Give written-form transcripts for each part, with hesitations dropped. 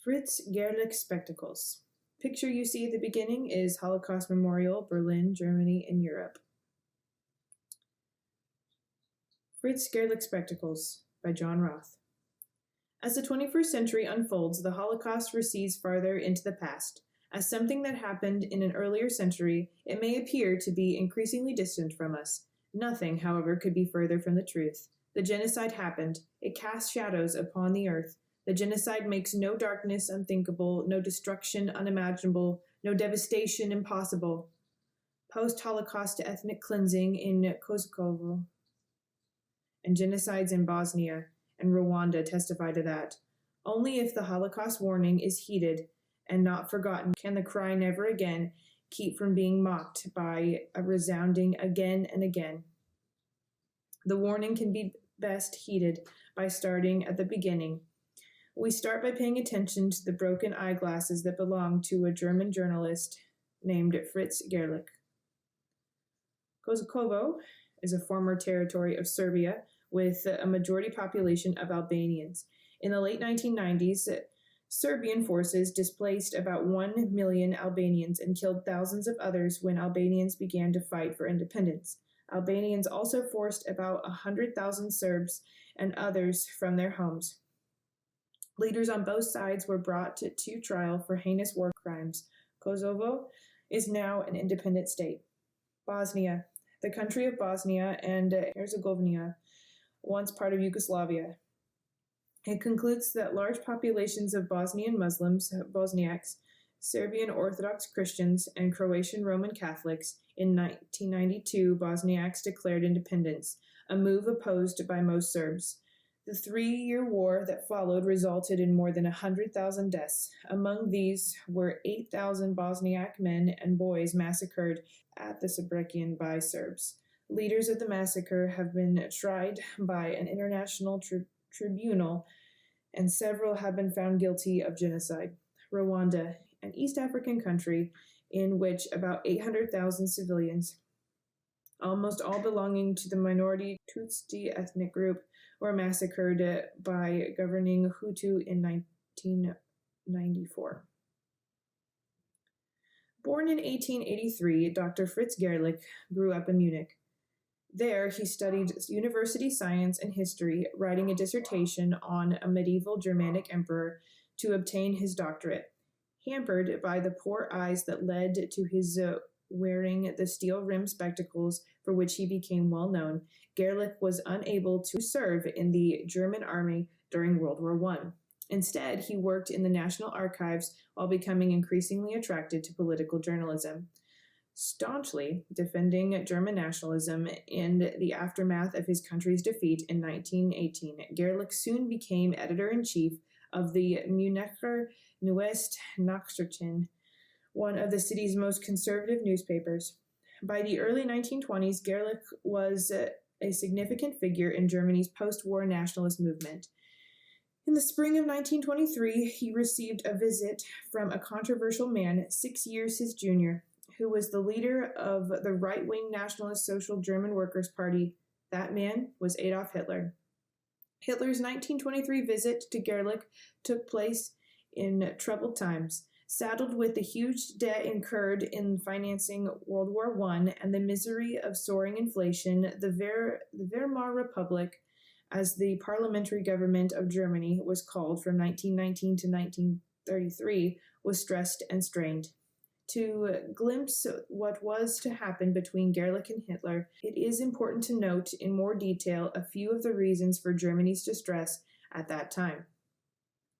Fritz Gerlich spectacles. Picture you see at the beginning is Holocaust Memorial, Berlin, Germany, in Europe. Fritz Gerlich spectacles by John Roth. As the 21st century unfolds, the Holocaust recedes farther into the past. As something that happened in an earlier century, it may appear to be increasingly distant from us. Nothing, however, could be further from the truth. The genocide happened. It cast shadows upon the earth. The genocide makes no darkness unthinkable, no destruction unimaginable, no devastation impossible. Post-Holocaust ethnic cleansing in Kosovo and genocides in Bosnia and Rwanda testify to that. Only if the Holocaust warning is heeded and not forgotten can the cry never again keep from being mocked by a resounding again and again. The warning can be best heeded by starting at the beginning. We start by paying attention to the broken eyeglasses that belong to a German journalist named Fritz Gerlich. Kosovo is a former territory of Serbia with a majority population of Albanians. In the late 1990s, Serbian forces displaced about 1 million Albanians and killed thousands of others when Albanians began to fight for independence. Albanians also forced about 100,000 Serbs and others from their homes. Leaders on both sides were brought to trial for heinous war crimes. Kosovo is now an independent state. Bosnia, the country of Bosnia and Herzegovina, once part of Yugoslavia. It concludes that large populations of Bosnian Muslims, Bosniaks, Serbian Orthodox Christians, and Croatian Roman Catholics. In 1992, Bosniaks declared independence, a move opposed by most Serbs. The 3-year war that followed resulted in more than 100,000 deaths. Among these were 8,000 Bosniak men and boys massacred at the Srebrenica by Serbs. Leaders of the massacre have been tried by an international tribunal, and several have been found guilty of genocide. Rwanda, an East African country in which about 800,000 civilians, almost all belonging to the minority Tutsi ethnic group, were massacred by governing Hutu in 1994. Born in 1883, Dr. Fritz Gerlich grew up in Munich. There, he studied university science and history, writing a dissertation on a medieval Germanic emperor to obtain his doctorate. Hampered by the poor eyes that led to his wearing the steel-rimmed spectacles for which he became well known, Gerlich was unable to serve in the German army during World War I. Instead, he worked in the National Archives while becoming increasingly attracted to political journalism. Staunchly defending German nationalism in the aftermath of his country's defeat in 1918, Gerlich soon became editor-in-chief of the Münchner Neueste Nachrichten, one of the city's most conservative newspapers. By the early 1920s, Gerlich was a significant figure in Germany's post-war nationalist movement. In the spring of 1923, he received a visit from a controversial man 6 years his junior, who was the leader of the right-wing Nationalist Social German Workers' Party. That man was Adolf Hitler. Hitler's 1923 visit to Gerlich took place in troubled times. Saddled with the huge debt incurred in financing World War I and the misery of soaring inflation, the Weimar Republic, as the parliamentary government of Germany was called from 1919 to 1933, was stressed and strained. To glimpse what was to happen between Gerlich and Hitler, it is important to note in more detail a few of the reasons for Germany's distress at that time.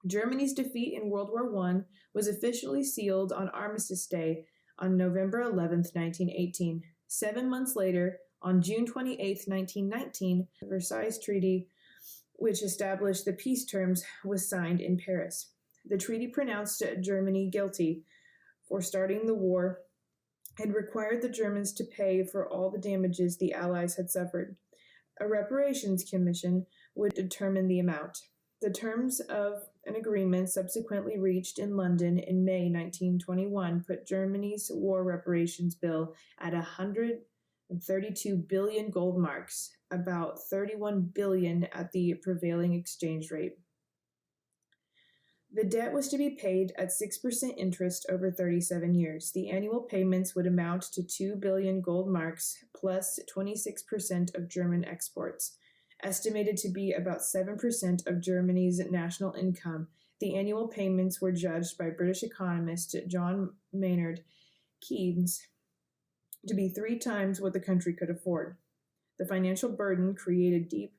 Germany's defeat in World War I was officially sealed on Armistice Day on November 11, 1918. 7 months later, on June 28, 1919, the Versailles Treaty, which established the peace terms, was signed in Paris. The treaty pronounced Germany guilty for starting the war and required the Germans to pay for all the damages the Allies had suffered. A reparations commission would determine the amount. The terms of an agreement subsequently reached in London in May 1921 put Germany's war reparations bill at 132 billion gold marks, about 31 billion at the prevailing exchange rate. The debt was to be paid at 6% interest over 37 years. The annual payments would amount to 2 billion gold marks plus 26% of German exports, estimated to be about 7% of Germany's national income. The annual payments were judged by British economist John Maynard Keynes to be 3 times what the country could afford. The financial burden created deep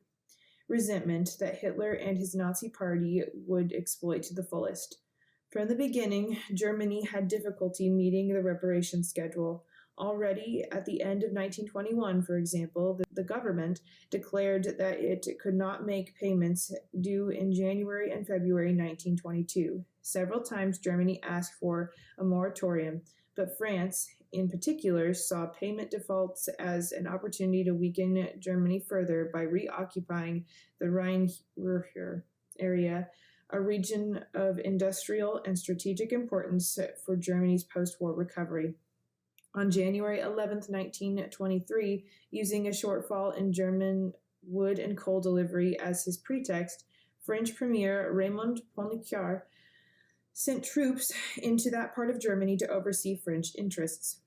resentment that Hitler and his Nazi party would exploit to the fullest. From the beginning, Germany had difficulty meeting the reparation schedule. Already at the end of 1921, for example, the government declared that it could not make payments due in January and February 1922. Several times Germany asked for a moratorium, but France, in particular, saw payment defaults as an opportunity to weaken Germany further by reoccupying the Rhine-Ruhr area, a region of industrial and strategic importance for Germany's post-war recovery. On January 11, 1923, using a shortfall in German wood and coal delivery as his pretext, French Premier Raymond Poincaré sent troops into that part of Germany to oversee French interests.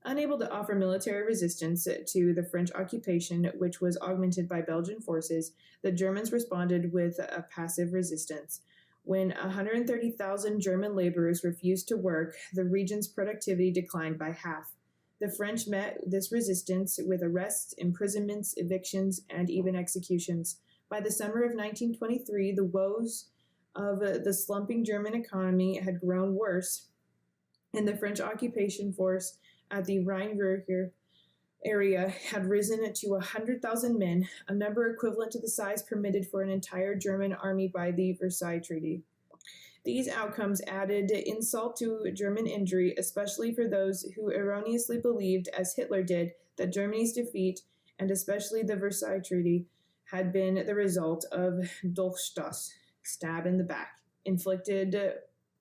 Unable to offer military resistance to the French occupation, which was augmented by Belgian forces, the Germans responded with a passive resistance. When 130,000 German laborers refused to work, the region's productivity declined by half. The French met this resistance with arrests, imprisonments, evictions, and even executions. By the summer of 1923, the woes of the slumping German economy had grown worse, and the French occupation force at the Rhine-Ruhr area had risen to 100,000 men, a number equivalent to the size permitted for an entire German army by the Versailles Treaty. These outcomes added insult to German injury, especially for those who erroneously believed, as Hitler did, that Germany's defeat, and especially the Versailles Treaty, had been the result of Dolchstoß, stab in the back, inflicted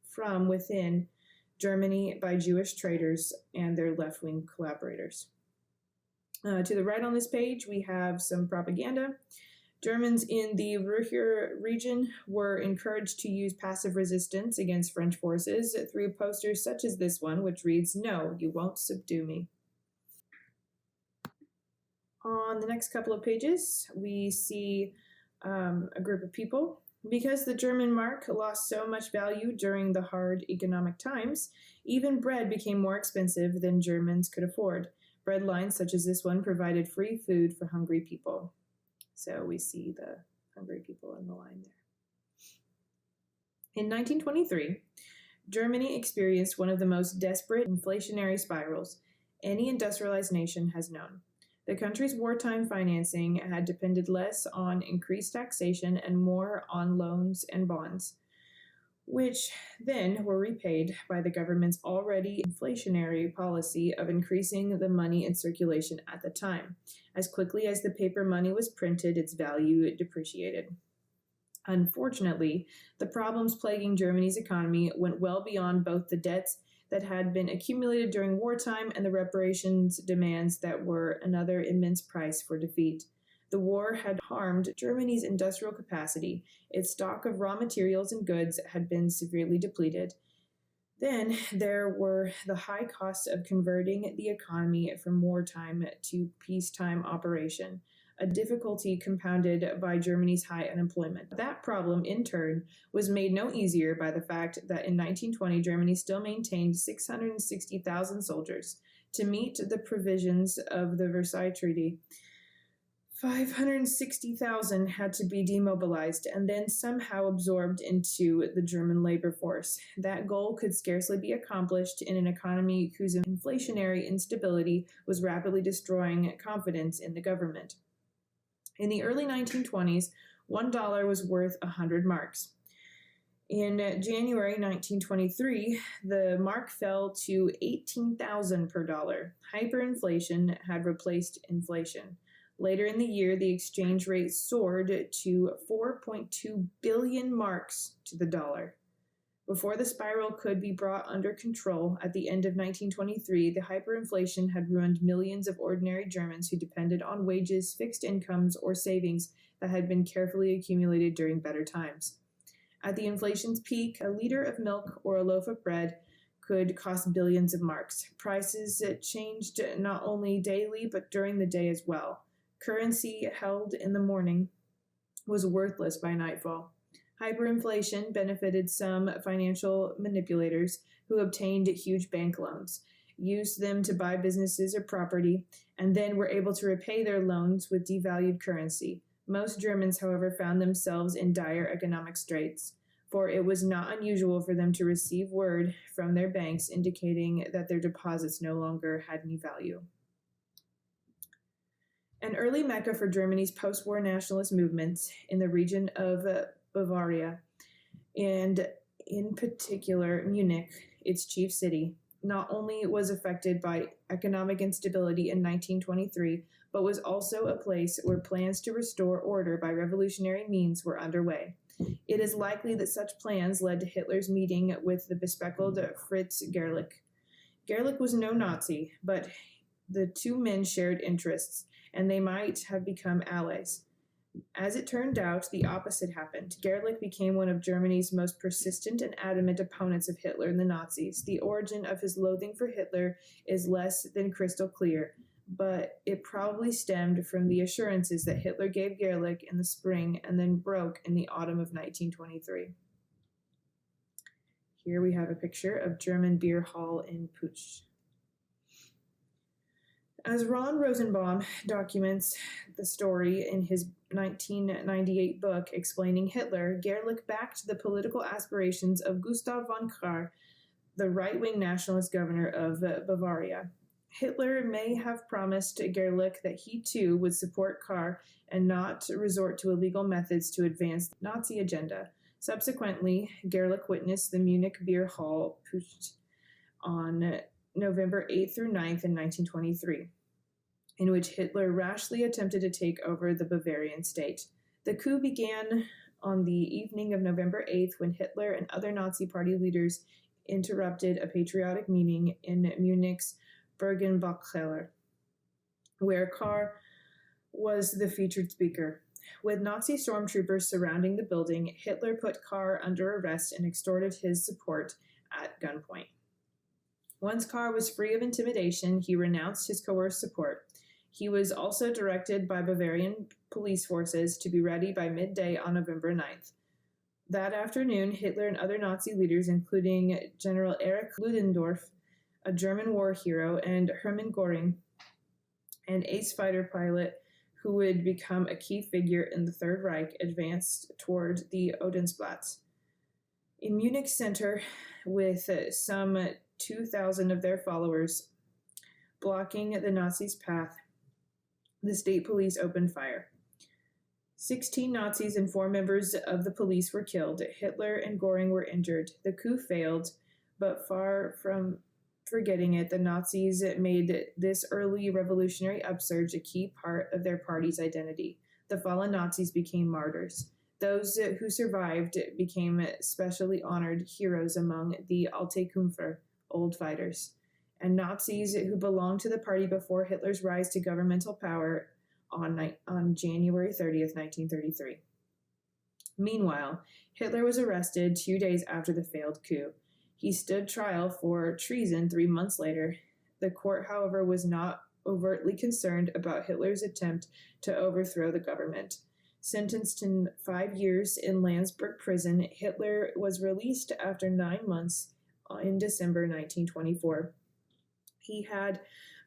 from within Germany by Jewish traitors and their left-wing collaborators. To the right on this page, we have some propaganda. Germans in the Ruhr region were encouraged to use passive resistance against French forces through posters such as this one, which reads, "No, you won't subdue me." On the next couple of pages, we see a group of people. Because the German mark lost so much value during the hard economic times, even bread became more expensive than Germans could afford. Bread lines such as this one provided free food for hungry people. So we see the hungry people in the line there. In 1923, Germany experienced one of the most desperate inflationary spirals any industrialized nation has known. The country's wartime financing had depended less on increased taxation and more on loans and bonds, which then were repaid by the government's already inflationary policy of increasing the money in circulation at the time. As quickly as the paper money was printed, its value depreciated. Unfortunately, the problems plaguing Germany's economy went well beyond both the debts that had been accumulated during wartime and the reparations demands that were another immense price for defeat. The war had harmed Germany's industrial capacity. Its stock of raw materials and goods had been severely depleted. Then there were the high costs of converting the economy from wartime to peacetime operation, a difficulty compounded by Germany's high unemployment. That problem, in turn, was made no easier by the fact that in 1920 Germany still maintained 660,000 soldiers. To meet the provisions of the Versailles Treaty, 560,000 had to be demobilized and then somehow absorbed into the German labor force. That goal could scarcely be accomplished in an economy whose inflationary instability was rapidly destroying confidence in the government. In the early 1920s, $1 was worth 100 marks. In January 1923, the mark fell to 18,000 per dollar. Hyperinflation had replaced inflation. Later in the year, the exchange rate soared to 4.2 billion marks to the dollar. Before the spiral could be brought under control, at the end of 1923, the hyperinflation had ruined millions of ordinary Germans who depended on wages, fixed incomes, or savings that had been carefully accumulated during better times. At the inflation's peak, a liter of milk or a loaf of bread could cost billions of marks. Prices changed not only daily, but during the day as well. Currency held in the morning was worthless by nightfall. Hyperinflation benefited some financial manipulators who obtained huge bank loans, used them to buy businesses or property, and then were able to repay their loans with devalued currency. Most Germans, however, found themselves in dire economic straits, for it was not unusual for them to receive word from their banks indicating that their deposits no longer had any value. An early mecca for Germany's post-war nationalist movements in the region of Bavaria, and in particular Munich, its chief city, not only was affected by economic instability in 1923, but was also a place where plans to restore order by revolutionary means were underway. It is likely that such plans led to Hitler's meeting with the bespectacled Fritz Gerlich. Gerlich was no Nazi, but the two men shared interests, and they might have become allies. As it turned out, the opposite happened. Gerlich became one of Germany's most persistent and adamant opponents of Hitler and the Nazis. The origin of his loathing for Hitler is less than crystal clear, but it probably stemmed from the assurances that Hitler gave Gerlich in the spring and then broke in the autumn of 1923. Here we have a picture of German beer hall in Puch. As Ron Rosenbaum documents the story in his 1998 book explaining Hitler, Gerlich backed the political aspirations of Gustav von Kahr, the right-wing nationalist governor of Bavaria. Hitler may have promised Gerlich that he too would support Kahr and not resort to illegal methods to advance the Nazi agenda. Subsequently, Gerlich witnessed the Munich Beer Hall Puch on November 8th through 9th in 1923, in which Hitler rashly attempted to take over the Bavarian state. The coup began on the evening of November 8th when Hitler and other Nazi party leaders interrupted a patriotic meeting in Munich's Bergenbachkeller, where Kahr was the featured speaker. With Nazi stormtroopers surrounding the building, Hitler put Kahr under arrest and extorted his support at gunpoint. Once Kahr was free of intimidation, he renounced his coerced support. He was also directed by Bavarian police forces to be ready by midday on November 9th. That afternoon, Hitler and other Nazi leaders, including General Erich Ludendorff, a German war hero, and Hermann Göring, an ace fighter pilot who would become a key figure in the Third Reich, advanced toward the Odensplatz. In Munich center, with some 2,000 of their followers blocking the Nazis' path, the state police opened fire. 16 Nazis and 4 members of the police were killed. Hitler and Göring were injured. The coup failed, but far from forgetting it, the Nazis made this early revolutionary upsurge a key part of their party's identity. The fallen Nazis became martyrs. Those who survived became specially honored heroes among the Alte Kämpfer, old fighters, and Nazis who belonged to the party before Hitler's rise to governmental power on January 30th, 1933. Meanwhile, Hitler was arrested 2 days after the failed coup. He stood trial for treason 3 months later. The court, however, was not overtly concerned about Hitler's attempt to overthrow the government. Sentenced to 5 years in Landsberg prison, Hitler was released after 9 months in December 1924. He had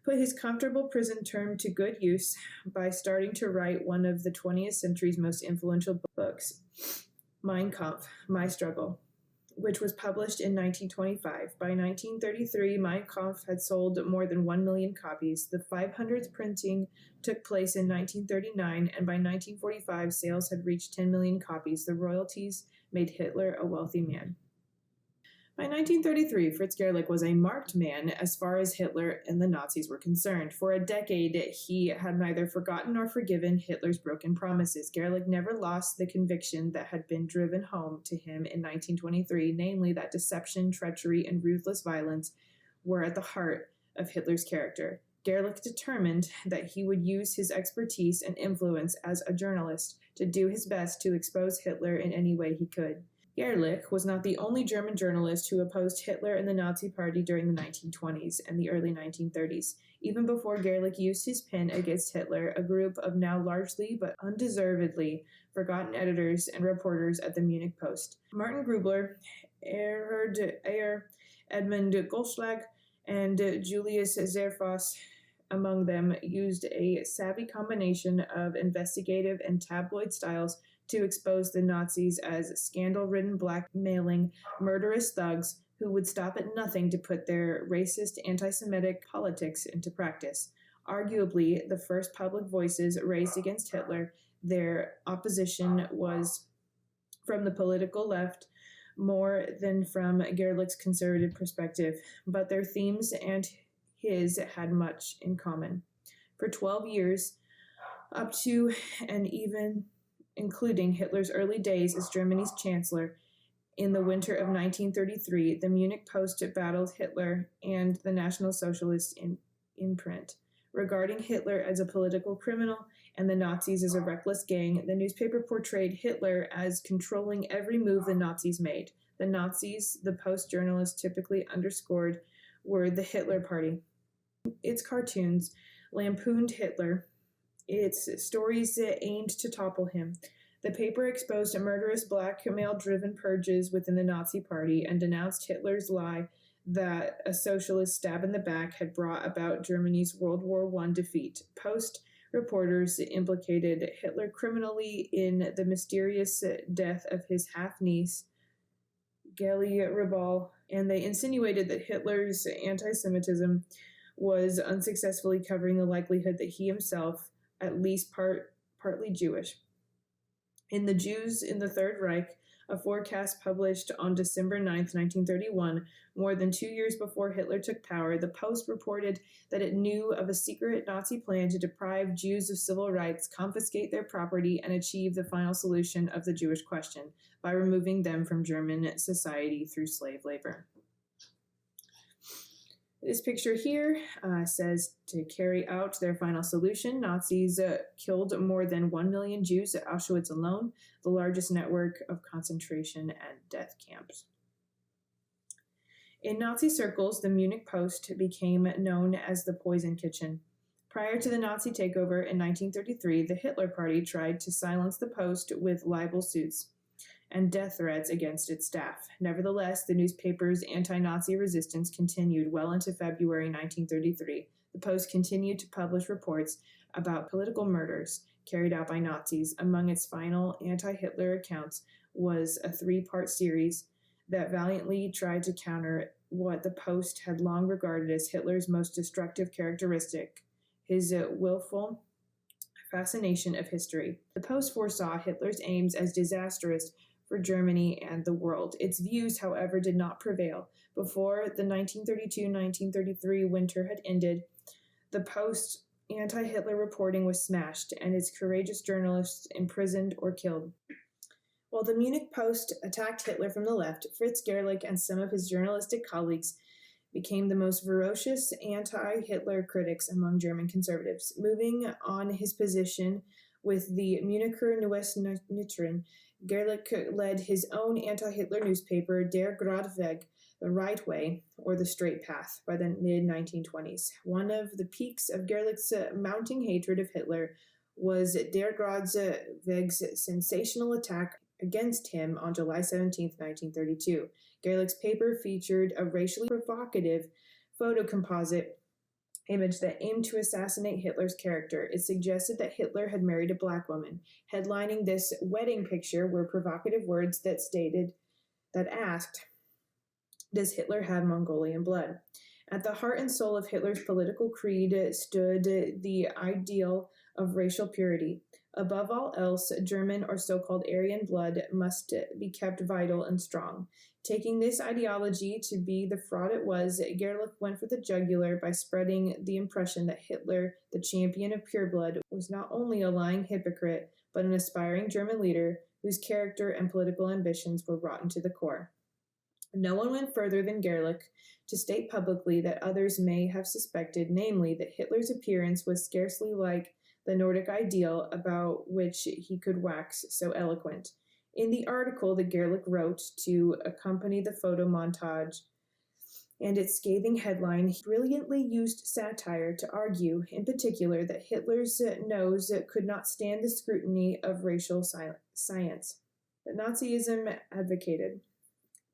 put his comfortable prison term to good use by starting to write one of the 20th century's most influential books, Mein Kampf, My Struggle, which was published in 1925. By 1933, Mein Kampf had sold more than 1 million copies. The 500th printing took place in 1939, and by 1945, sales had reached 10 million copies. The royalties made Hitler a wealthy man. By 1933, Fritz Gerlich was a marked man as far as Hitler and the Nazis were concerned. For a decade, he had neither forgotten nor forgiven Hitler's broken promises. Gerlich never lost the conviction that had been driven home to him in 1923, namely that deception, treachery, and ruthless violence were at the heart of Hitler's character. Gerlich determined that he would use his expertise and influence as a journalist to do his best to expose Hitler in any way he could. Gerlich was not the only German journalist who opposed Hitler and the Nazi Party during the 1920s and the early 1930s. Even before Gerlich used his pen against Hitler, a group of now largely but undeservedly forgotten editors and reporters at the Munich Post, Martin Grubler, Erhard Ayer, Edmund Goldschlag, and Julius Zerfoss, among them, used a savvy combination of investigative and tabloid styles to expose the Nazis as scandal-ridden, blackmailing, murderous thugs who would stop at nothing to put their racist, anti-Semitic politics into practice. Arguably, the first public voices raised against Hitler, their opposition was from the political left more than from Gerlich's conservative perspective, but their themes and his had much in common. For 12 years, up to and even including Hitler's early days as Germany's chancellor, in the winter of 1933, the Munich Post battled Hitler and the National Socialists in print. Regarding Hitler as a political criminal and the Nazis as a reckless gang, the newspaper portrayed Hitler as controlling every move the Nazis made. The Nazis, the Post journalists typically underscored, were the Hitler Party. Its cartoons lampooned Hitler. Its stories aimed to topple him. The paper exposed murderous blackmail-driven purges within the Nazi Party and denounced Hitler's lie that a socialist stab in the back had brought about Germany's World War I defeat. Post reporters implicated Hitler criminally in the mysterious death of his half-niece, Gerlich Rebal, and they insinuated that Hitler's anti-Semitism was unsuccessfully covering the likelihood that he himself, at least partly Jewish. In The Jews in the Third Reich, a forecast published on December 9, 1931, more than 2 years before Hitler took power, the Post reported that it knew of a secret Nazi plan to deprive Jews of civil rights, confiscate their property, and achieve the final solution of the Jewish question by removing them from German society through slave labor. This picture here says to carry out their final solution, Nazis killed more than 1 million Jews at Auschwitz alone, the largest network of concentration and death camps. In Nazi circles, the Munich Post became known as the Poison Kitchen. Prior to the Nazi takeover in 1933, the Hitler Party tried to silence the Post with libel suits and death threats against its staff. Nevertheless, the newspaper's anti-Nazi resistance continued well into February 1933. The Post continued to publish reports about political murders carried out by Nazis. Among its final anti-Hitler accounts was a 3-part series that valiantly tried to counter what the Post had long regarded as Hitler's most destructive characteristic, his willful fascination of history. The Post foresaw Hitler's aims as disastrous for Germany and the world. Its views, however, did not prevail. Before the 1932-1933 winter had ended, the Post's anti-Hitler reporting was smashed and its courageous journalists imprisoned or killed. While the Munich Post attacked Hitler from the left, Fritz Gerlich and some of his journalistic colleagues became the most ferocious anti-Hitler critics among German conservatives. Moving on his position with the Municher Neues Nachrichten, Gerlich led his own anti-Hitler newspaper, Der Gerade Weg, the Right Way, or the Straight Path, by the mid-1920s. One of the peaks of Gerlich's mounting hatred of Hitler was Der Gerade Weg's sensational attack against him on July 17, 1932. Gerlich's paper featured a racially provocative photocomposite image that aimed to assassinate Hitler's character. It suggested that Hitler had married a black woman. Headlining this wedding picture were provocative words that asked, "Does Hitler have Mongolian blood?" At the heart and soul of Hitler's political creed stood the ideal of racial purity. Above all else, German or so-called Aryan blood must be kept vital and strong. Taking this ideology to be the fraud it was, Gerlich went for the jugular by spreading the impression that Hitler, the champion of pure blood, was not only a lying hypocrite, but an aspiring German leader whose character and political ambitions were rotten to the core. No one went further than Gerlich to state publicly that others may have suspected, namely that Hitler's appearance was scarcely like the Nordic ideal about which he could wax so eloquent. In the article that Gerlich wrote to accompany the photo montage and its scathing headline, he brilliantly used satire to argue, in particular, that Hitler's nose could not stand the scrutiny of racial science that Nazism advocated.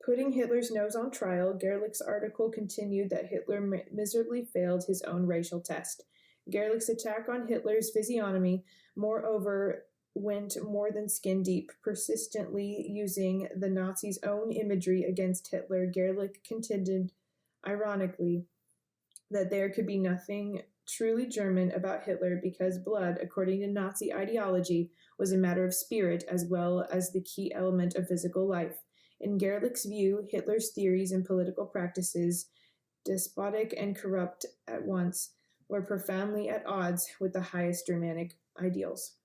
Putting Hitler's nose on trial, Gerlich's article continued that Hitler miserably failed his own racial test. Gerlich's attack on Hitler's physiognomy, moreover, went more than skin deep, persistently using the Nazis' own imagery against Hitler. Gerlich contended, ironically, that there could be nothing truly German about Hitler because blood, according to Nazi ideology, was a matter of spirit as well as the key element of physical life. In Gerlich's view, Hitler's theories and political practices, despotic and corrupt at once, were profoundly at odds with the highest Germanic ideals.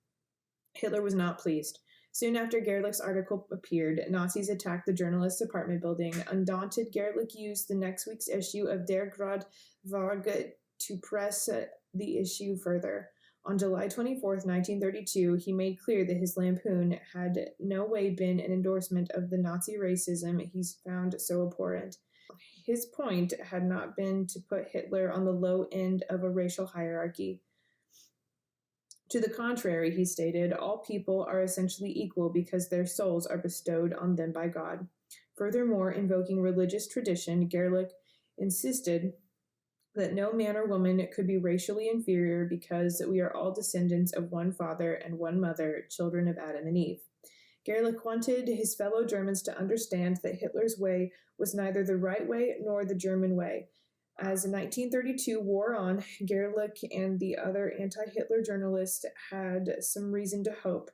Hitler was not pleased. Soon after Gerlich's article appeared, Nazis attacked the journalist's apartment building. Undaunted, Gerlich used the next week's issue of Der Grad-Waage to press the issue further. On July 24, 1932, he made clear that his lampoon had no way been an endorsement of the Nazi racism he found so abhorrent. His point had not been to put Hitler on the low end of a racial hierarchy. To the contrary, he stated, all people are essentially equal because their souls are bestowed on them by God. Furthermore, invoking religious tradition, Gerlich insisted that no man or woman could be racially inferior because we are all descendants of one father and one mother, children of Adam and Eve. Gerlich wanted his fellow Germans to understand that Hitler's way was neither the right way nor the German way. As 1932 wore on, Gerlich and the other anti-Hitler journalists had some reason to hope.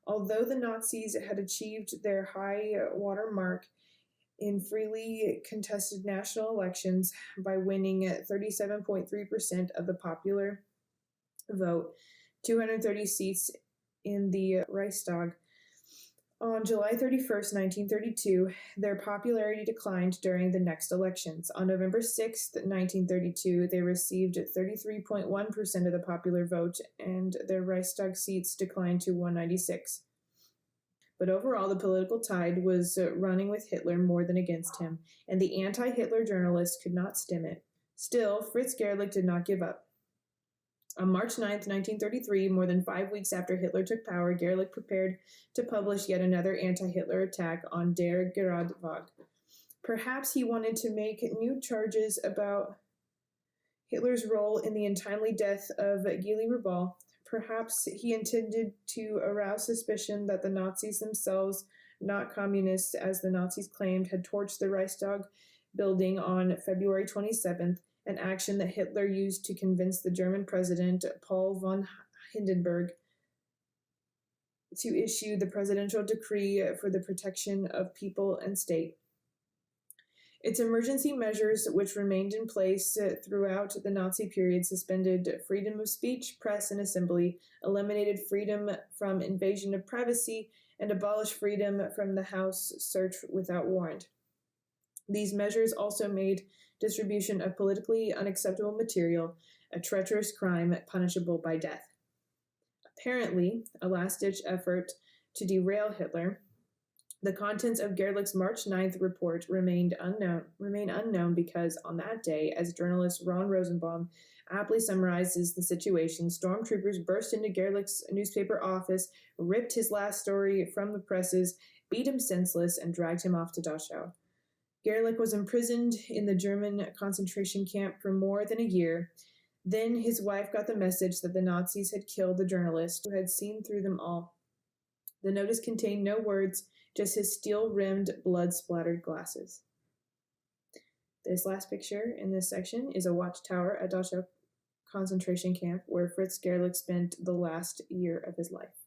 Although the Nazis had achieved their high water mark in freely contested national elections by winning 37.3% of the popular vote, 230 seats in the Reichstag, on July 31, 1932, their popularity declined during the next elections. On November 6, 1932, they received 33.1% of the popular vote, and their Reichstag seats declined to 196. But overall, the political tide was running with Hitler more than against him, and the anti-Hitler journalists could not stem it. Still, Fritz Gerlich did not give up. On March 9, 1933, more than 5 weeks after Hitler took power, Gerlich prepared to publish yet another anti-Hitler attack on Der Grad-Waage. Perhaps he wanted to make new charges about Hitler's role in the untimely death of Gerlich. Perhaps he intended to arouse suspicion that the Nazis themselves, not communists as the Nazis claimed, had torched the Reichstag building on February 27th, an action that Hitler used to convince the German president, Paul von Hindenburg, to issue the presidential decree for the protection of people and state. Its emergency measures, which remained in place throughout the Nazi period, suspended freedom of speech, press, and assembly, eliminated freedom from invasion of privacy, and abolished freedom from the house search without warrant. These measures also made distribution of politically unacceptable material a treacherous crime punishable by death. Apparently, a last-ditch effort to derail Hitler, the contents of Gerlich's March 9th report remain unknown because on that day, as journalist Ron Rosenbaum aptly summarizes the situation, stormtroopers burst into Gerlich's newspaper office, ripped his last story from the presses, beat him senseless, and dragged him off to Dachau. Gerlich was imprisoned in the German concentration camp for more than a year. Then his wife got the message that the Nazis had killed the journalist who had seen through them all. The notice contained no words, just his steel-rimmed, blood-splattered glasses. This last picture in this section is a watchtower at Dachau concentration camp where Fritz Gerlich spent the last year of his life.